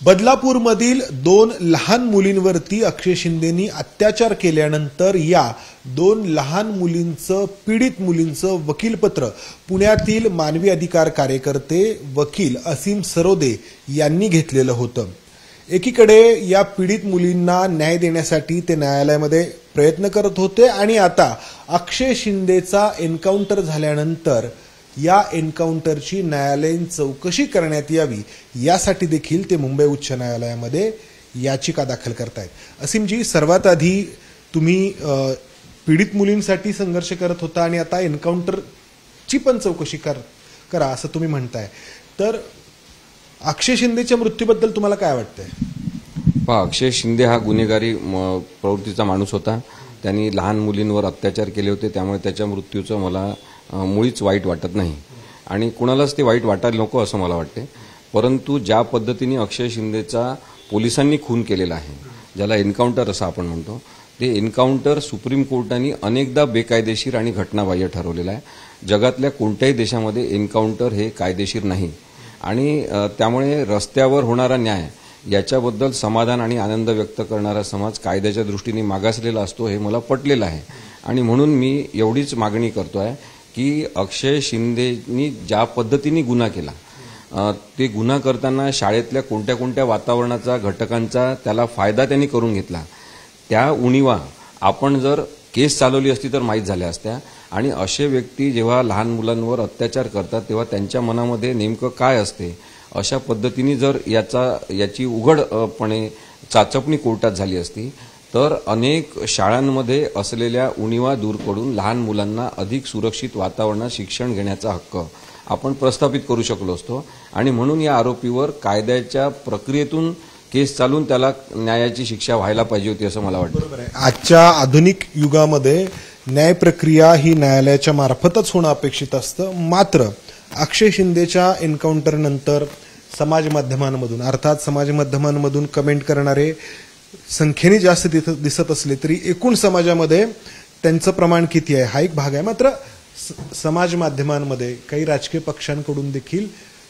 बदलापूरमधील 2 लहान मुलींवरती अक्षय शिंदेंनी अत्याचार केल्यानंतर या 2 लहान मुलींचं पीडित मुलींचं वकीलपत्र पुण्यातील मानवी अधिकार कार्यकर्ते वकील असीम सरोदे यांनी घेतलेलं होतं। एकीकडे या पीडित मुलींना न्याय देण्यासाठी ते न्यायालयामध्ये प्रयत्न करत होते आणि आता अक्षय शिंदेचा एन्काउंटर झाल्यानंतर या एन्काउंटरची न्यायालयीन चौकशी करण्यात यावी यासाठी देखील ते मुंबई उच्च न्यायालयामध्ये याचिका दाखल करतायत। असीमजी, सर्वात आधी तुम्ही पीडित मुलींसाठी संघर्ष करत होता आणि आता एन्काउंटरची पण चौकशी करा असं तुम्ही म्हणताय, तर अक्षय शिंदेच्या मृत्यूबद्दल तुम्हाला काय वाटतंय? अक्षय शिंदे हा गुन्हेगारी प्रवृत्तीचा माणूस होता। त्यांनी लहान मुलींवर अत्याचार केले होते, त्यामुळे त्याच्या मृत्यूचं मला मुळीच वाईट वाटत नाही आणि कुणालाच ते वाईट वाटायला नको असं मला वाटते। परंतु ज्या पद्धतीने अक्षय शिंदेचा पोलिसांनी खून केलेला आहे, ज्याला एन्काउंटर असं आपण म्हणतो, ते एन्काउंटर सुप्रीम कोर्टाने अनेकदा बेकायदेशीर आणि घटनाबाह्य ठरवलेलं आहे। जगातल्या कोणत्याही देशामध्ये एन्काउंटर हे कायदेशीर नाही आणि त्यामुळे रस्त्यावर होणारा न्याय याच्याबद्दल समाधान आणि आनंद व्यक्त करणारा समाज कायद्याच्या दृष्टीने मागासलेला असतो, हे मला पटलेलं आहे आणि म्हणून मी एवढीच मागणी करतोय की अक्षय शिंदेनी ज्या पद्धतीने गुन्हा केला, ते गुन्हा करताना शाळेतल्या कोणत्या कोणत्या वातावरणाचा घटकांचा त्याला फायदा त्यांनी करून घेतला, त्या उणीवा आपण जर केस चालवली असती तर माहीत झाल्या असत्या। आणि असे व्यक्ती जेव्हा लहान मुलांवर अत्याचार करतात तेव्हा त्यांच्या मनामध्ये नेमकं काय असते, अशा पद्धतीने जर याची उघडपणे चाचपणी कोर्टात झाली असती तर अनेक शाळांमध्ये असलेल्या उणीवा दूर करून लहान मुलांना अधिक सुरक्षित वातावरणात शिक्षण घेण्याचा हक्क आपण प्रस्थापित करू शकलो असतो आणि म्हणून या आरोपीवर कायद्याच्या प्रक्रियेतून केस चालून त्याला न्यायाची शिक्षा व्हायला पाहिजे होती असं मला वाटतं। बरोबर आहे। आजच्या आधुनिक युगामध्ये न्याय प्रक्रिया ही न्यायालयाच्या मार्फतच होणं अपेक्षित असतं। मात्र अक्षय शिंदेच्या एन्काउंटर नंतर समाज माध्यमांमधून अर्थात समाज माध्यमांमधून कमेंट करणारे संख्येने जास्त दिसत असले तरी एकूण समाजामध्ये त्यांचं प्रमाण किती आहे हा एक भाग आहे। मात्र समाज माध्यमांमध्ये काही राजकीय पक्षांकडून देखील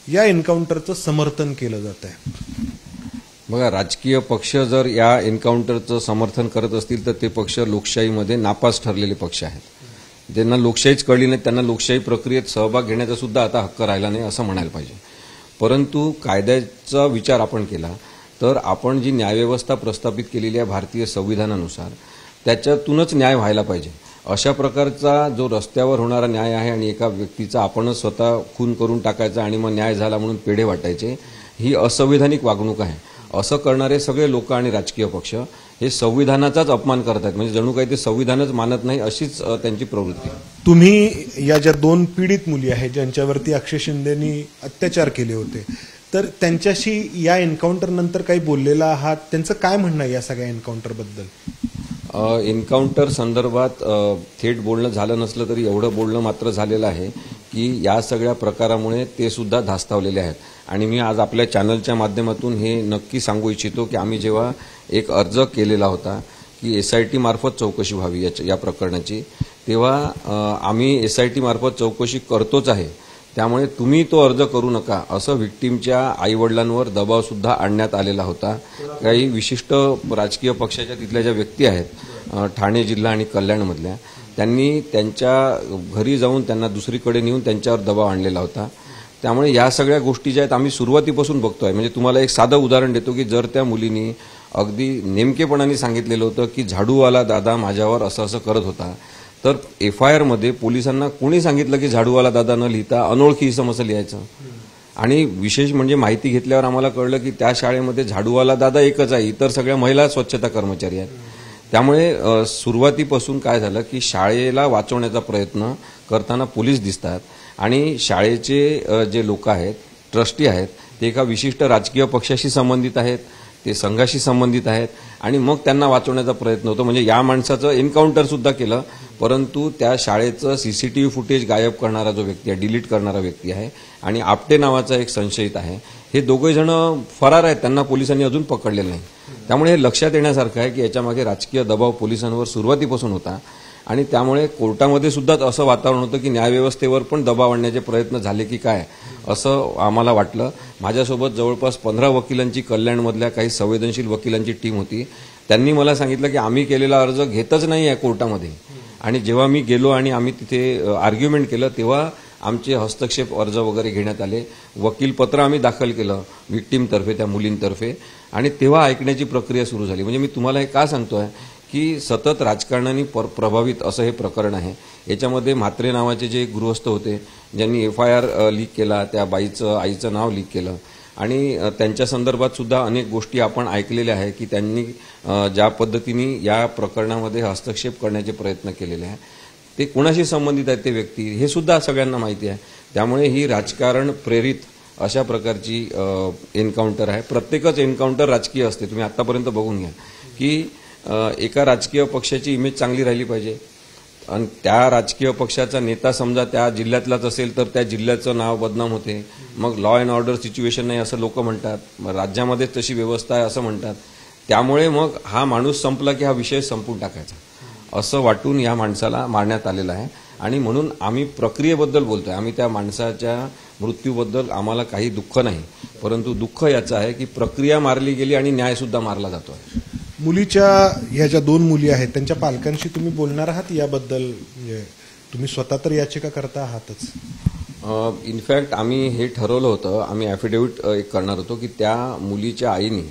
या एन्काउंटरचं समर्थन केलं जात आहे। बघा, राजकीय पक्ष जर या एन्काउंटरचं समर्थन करत असतील तर ते पक्ष लोकशाहीमध्ये नापास ठरलेले पक्ष आहेत। ज्यांना लोकशाहीच कळली नाही त्यांना लोकशाही प्रक्रियेत सहभाग घेण्याचा सुद्धा आता हक्क राहिला नाही असं म्हणायला पाहिजे। परंतु कायद्याचा विचार आपण केला तर आपण जी न्यायव्यवस्था प्रस्थापित केलेली आहे भारतीय संविधानानुसार त्याच्यातूनच न्याय व्हायला पाहिजे। अशा प्रकारचा जो रस्त्यावर होणारा न्याय आहे आणि एका व्यक्तीचा आपणच स्वतः खून करून टाकायचा आणि मग न्याय झाला म्हणून पेढे वाटायचे, ही असंवैधानिक वागणूक आहे। असं करणारे सगळे लोक आणि राजकीय पक्ष हे संविधानाचाच अपमान करत आहेत, म्हणजे जणू काही ते संविधानच मानत नाही अशीच त्यांची प्रवृत्ती। तुम्ही या ज्या 2 पीडित मुली आहेत ज्यांच्यावरती अक्षय शिंदेंनी अत्याचार केले होते, तर त्यांच्याशी या एन्काउंटर नंतर काही बोललेला आहात? त्यांचं काय म्हणणं आहे या सगळ्या एन्काउंटर बद्दल? एन्काउंटर संदर्भात थेट बोलणं झालं नसलं तरी एवढं बोलणं मात्र झालेलं आहे की या सगळ्या प्रकारामुळे ते सुद्धा धास्तावलेले आहेत आणि मी आज आपल्या चॅनलच्या माध्यमातून हे नक्की सांगू इच्छितो की आम्ही जेव्हा एक अर्ज केलेला होता की SIT मार्फत चौकशी व्हावी या प्रकरणाची, तेव्हा आम्ही SIT मार्फत चौकशी करतोच आहे, त्यामुळे तुम्ही तो अर्ज करू नका असं व्हिक्टीमच्या आईवडिलांवर दबाव सुद्धा आणण्यात आलेला होता। काही विशिष्ट राजकीय पक्षाच्या तिथल्या ज्या व्यक्ती आहेत ठाणे जिल्हा आणि कल्याणमधल्या, त्यांनी त्यांच्या घरी जाऊन त्यांना दुसरीकडे नेऊन त्यांच्यावर दबाव आणलेला होता। त्यामुळे या सगळ्या गोष्टी ज्या आहेत आम्ही सुरुवातीपासून बघतोय। म्हणजे तुम्हाला एक साधं उदाहरण देतो की जर त्या मुलींनी अगदी नेमकेपणाने सांगितलेलं होतं की झाडूवाला दादा माझ्यावर असं असं करत होता, तर FIR मध्ये पोलिसांना कोणी सांगितलं की झाडूवाला दादा न लिहिता अनोळखी इसम असं लिहायचं? आणि विशेष म्हणजे माहिती घेतल्यावर आम्हाला कळलं की त्या शाळेमध्ये झाडूवाला दादा एकच आहे, इतर सगळ्या महिला स्वच्छता कर्मचारी आहेत। त्यामुळे सुरुवातीपासून काय झालं की शाळेला वाचवण्याचा प्रयत्न करताना पोलीस दिसतात आणि शाळेचे जे लोक आहेत, ट्रस्टी आहेत, ते एका विशिष्ट राजकीय पक्षाशी संबंधित आहेत, ते संघाशी संबंधित आहेत आणि मग त्यांना वाचवण्याचा प्रयत्न होतो। म्हणजे या माणसाचं एन्काउंटर सुद्धा केलं, परंतु त्या शाळेचं CCTV फुटेज गायब करणारा जो व्यक्ती आहे, डिलीट करणारा व्यक्ती आहे आणि आपटे नावाचा एक संशयित आहे, हे दोघे जण फरार आहेत, त्यांना पोलिसांनी अजून पकडलेलं नाही। त्यामुळे हे लक्षात येण्यासारखं आहे की याच्यामागे राजकीय दबाव पोलिसांवर सुरुवातीपासून होता आणि त्यामुळे कोर्टामध्ये सुद्धा असं वातावरण होतं की न्यायव्यवस्थेवर पण दबाव आणण्याचे प्रयत्न झाले की काय असं आम्हाला वाटलं. माझ्यासोबत जवळपास 15 वकिलांची कल्याणमधल्या काही संवेदनशील वकिलांची टीम होती. त्यांनी मला सांगितलं की आम्ही केलेला अर्ज घेतच नाही आहे कोर्टामध्ये. आणि जेव्हा मी गेलो आणि आम्ही तिथे आर्ग्युमेंट केलं तेव्हा आमचे हस्तक्षेप अर्ज वगैरे घेण्यात आले. वकीलपत्र आम्ही दाखल केलं व्हिक्टीमतर्फे, त्या मुलींतर्फे, आणि तेव्हा ऐकण्याची प्रक्रिया सुरू झाली. म्हणजे मी तुम्हाला हे का सांगतोय की सतत राजकारणाने प्रभावित असं हे प्रकरण आहे. याच्यामध्ये म्हात्रे नावाचे जे गृहस्थ होते ज्यांनी FIR लीक केला, त्या बाईचं आईचं नाव लीक केलं, आणि त्यांच्या संदर्भात सुद्धा अनेक गोष्टी आपण ऐकलेल्या आहे की त्यांनी ज्या पद्धतीने या प्रकरणामध्ये हस्तक्षेप करण्याचे प्रयत्न केलेले आहे, ते कुणाशी संबंधित आहेत ते व्यक्ती हे सुद्धा सगळ्यांना माहिती आहे. त्यामुळे ही राजकारण प्रेरित अशा प्रकारची एन्काउंटर आहे. प्रत्येकच एन्काउंटर राजकीय असते. तुम्ही आतापर्यंत बघून घ्या की एका राजकीय पक्षाची इमेज चांगली राहिली पाहिजे, आणि त्या राजकीय पक्षाचा नेता समजा त्या जिल्ह्यातलाच असेल तर त्या जिल्ह्याचं नाव बदनाम होते. मग लॉ अँड ऑर्डर सिच्युएशन नाही असं लोक म्हणतात, मग राज्यामध्येच तशी व्यवस्था आहे असं म्हणतात. त्यामुळे मग हा माणूस संपला की हा विषय संपून टाकायचा असं वाटून या माणसाला मारण्यात आलेला आहे. आणि म्हणून आम्ही प्रक्रियेबद्दल बोलतोय. आम्ही त्या माणसाच्या मृत्यूबद्दल आम्हाला काही दुःख नाही, परंतु दुःख याचं आहे की प्रक्रिया मारली गेली आणि न्याय सुद्धा मारला जातोय. मुलीच्या ह्या ज्या 2 मुली आहेत त्यांच्या पालकांशी तुम्ही बोलणार आहात याबद्दल? म्हणजे तुम्ही स्वतः तर याचिका करता आहातच. इनफॅक्ट आम्ही हे ठरवलं होतं, आम्ही ॲफिडेव्हिट एक करणार होतो की त्या मुलीच्या आईनी,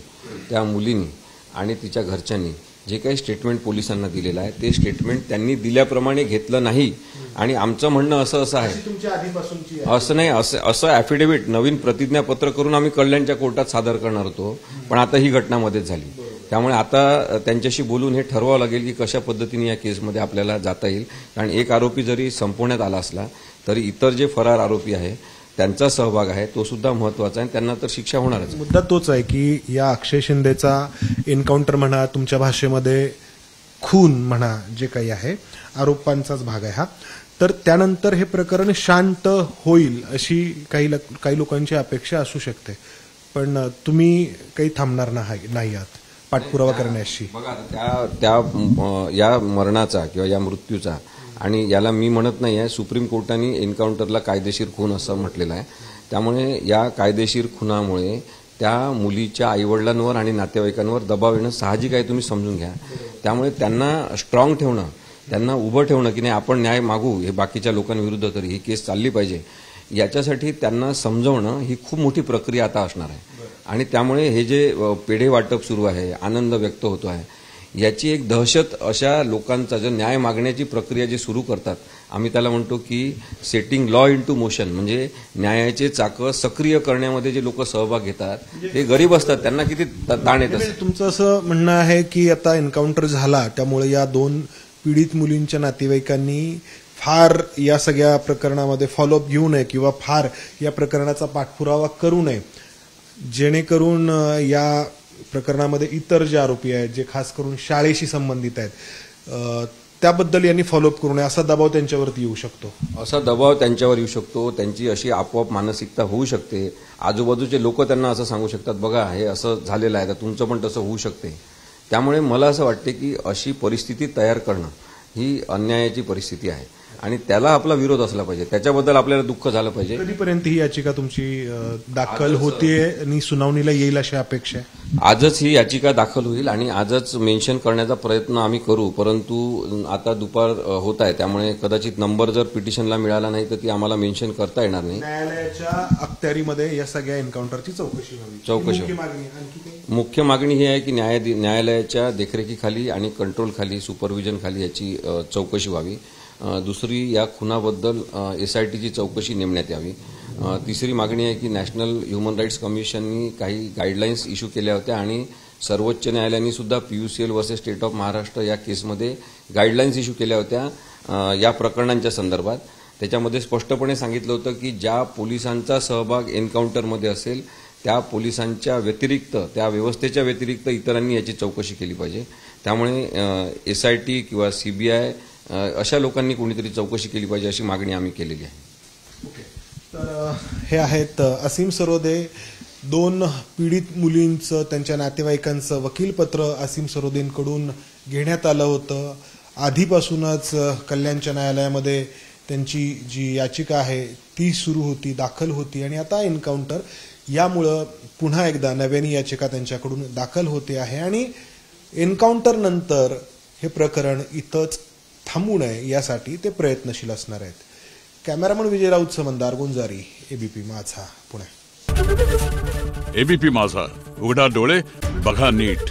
त्या मुलीनी आणि तिच्या घरच्यांनी जे काही स्टेटमेंट पोलिसांना दिलेलं आहे ते स्टेटमेंट त्यांनी दिल्याप्रमाणे घेतलं नाही. आणि आमचं म्हणणं असं आहे, तुमच्या आधीपासूनची असं नाही, असं ॲफिडेव्हिट नवीन प्रतिज्ञापत्र करून आम्ही कल्याणच्या कोर्टात सादर करणार होतो, पण आता ही घटना मध्येच झाली. त्यामुळे आता त्यांच्याशी बोलून हे ठरवावं लागेल की कशा पद्धतीने या केसमध्ये आपल्याला जाता येईल. कारण एक आरोपी जरी संपवण्यात आला असला तरी इतर जे फरार आरोपी आहे त्यांचा सहभाग आहे तो सुद्धा महत्वाचा आहे, त्यांना तर शिक्षा होणारच. मुद्दा तोच आहे की या अक्षय शिंदेचा एन्काउंटर म्हणा, तुमच्या भाषेमध्ये खून म्हणा, जे काही आहे आरोपांचाच भाग आहे हा, तर त्यानंतर हे प्रकरण शांत होईल अशी काही लोकांची अपेक्षा असू शकते. पण तुम्ही काही थांबणार नाही आहात पाठपुरावा करण्याशी. बघा, त्या या मरणाचा किंवा या मृत्यूचा, आणि याला मी म्हणत नाही आहे, सुप्रीम कोर्टाने एन्काउंटरला कायदेशीर खून असं म्हटलेलं आहे. त्यामुळे या कायदेशीर खुनामुळे त्या मुलीच्या आईवडिलांवर आणि नातेवाईकांवर दबाव येणं साहजिक आहे, तुम्ही समजून घ्या. त्यामुळे त्यांना स्ट्रॉंग ठेवणं, त्यांना उभं ठेवणं की नाही आपण न्याय मागू, हे बाकीच्या लोकांविरुद्ध तरी ही केस चालली पाहिजे, याच्यासाठी त्यांना समजवणं ही खूप मोठी प्रक्रिया आता असणार आहे. आणि त्यामुळे हे जे पेढे वाटप सुरू आहे, आनंद व्यक्त होतो आहे, याची एक दहशत अशा लोकांचा जो न्याय मागण्याची प्रक्रिया जी सुरू करतात, आम्ही त्याला म्हणतो की setting law into motion, म्हणजे न्यायाचे चाकं सक्रिय करण्यामध्ये जे लोक सहभाग घेतात ते गरीब असतात, त्यांना किती ताण येत असते. तुमचं असं म्हणणं आहे की आता एन्काउंटर झाला त्यामुळे या 2 पीडित मुलींच्या नातेवाईकांनी फार या सगळ्या प्रकरणामध्ये फॉलोअप घेऊ नये किंवा फार या प्रकरणाचा पाठपुरावा करू नये, जेणेकरून या प्रकरणामध्ये इतर जे आरोपी आहेत, जे खास करून शाळेशी संबंधित आहेत, त्याबद्दल यांनी फॉलोअप करू नये असा दबाव त्यांच्यावरती येऊ शकतो. असा दबाव त्यांच्यावर येऊ शकतो, त्यांची अशी आपोआप मानसिकता होऊ शकते. आजूबाजूचे लोक त्यांना असं सांगू शकतात, बघा हे असं झालेलं आहे तर तुमचं पण तसं होऊ शकते. त्यामुळे मला असं वाटते की अशी परिस्थिती तयार करणं ही अन्यायाची परिस्थिती आहे आणि त्याला आपला विरोध असला पाहिजे, त्याच्याबद्दल आपल्याला दुःख झालं पाहिजे. कधीपर्यंत ही याचिका तुमची दाखल होतीये आणि सुनावणीला येईल अशी अपेक्षा आहे? आजच ही याचिका दाखल होईल आणि आजच मेन्शन करण्याचा प्रयत्न आम्ही करू, परंतु आता दुपार होत आहे त्यामुळे कदाचित नंबर जर पिटिशनला मिळाला नाही तर ती आम्हाला मेन्शन करता येणार नाही. न्यायालयाच्या अखत्यारीमध्ये या सगळ्या एन्काउंटरची चौकशी व्हावी. मुख्य मागणी ही आहे की न्यायालयाच्या देखरेखीखाली आणि कंट्रोलखाली, सुपरविजनखाली याची चौकशी व्हावी. दुसरी, या खुनाबद्दल SITची चौकशी नेमण्यात यावी. तिसरी मागणी आहे की नॅशनल ह्युमन राईट्स कमिशननी काही गाईडलाईन्स इश्यू केल्या होत्या आणि सर्वोच्च न्यायालयाने सुद्धा PUCL versus state of Maharashtra या केसमध्ये गाईडलाईन्स इश्यू केल्या होत्या या प्रकरणांच्या संदर्भात. त्याच्यामध्ये स्पष्टपणे सांगितलं होतं की ज्या पोलिसांचा सहभाग एन्काउंटरमध्ये असेल त्या पोलिसांच्या व्यतिरिक्त, त्या व्यवस्थेच्या व्यतिरिक्त इतरांनी याची चौकशी केली पाहिजे. त्यामुळे SIT किंवा CBI अशा लोकांनी कोणीतरी चौकशी केली पाहिजे अशी मागणी आम्ही केलेली आहे. तर हे आहेत असीम सरोदे. 2 पीडित मुलींचं, त्यांच्या नातेवाईकांचं वकीलपत्र असीम सरोदेंकडून घेण्यात आलं होतं आधीपासूनच कल्याणच्या न्यायालयामध्ये त्यांची जी याचिका आहे ती सुरू होती, दाखल होती आणि आता एन्काउंटर, यामुळं पुन्हा एकदा नव्याने याचिका त्यांच्याकडून दाखल होते आहे आणि एन्काउंटर नंतर हे प्रकरण इथंच थांबू नये यासाठी ते प्रयत्नशील असणार आहेत. कॅमेरामन विजय राऊत समंदार गुंजारी, एबीपी माझा, पुणे. एबीपी माझा, उघडा डोळे बघा नीट.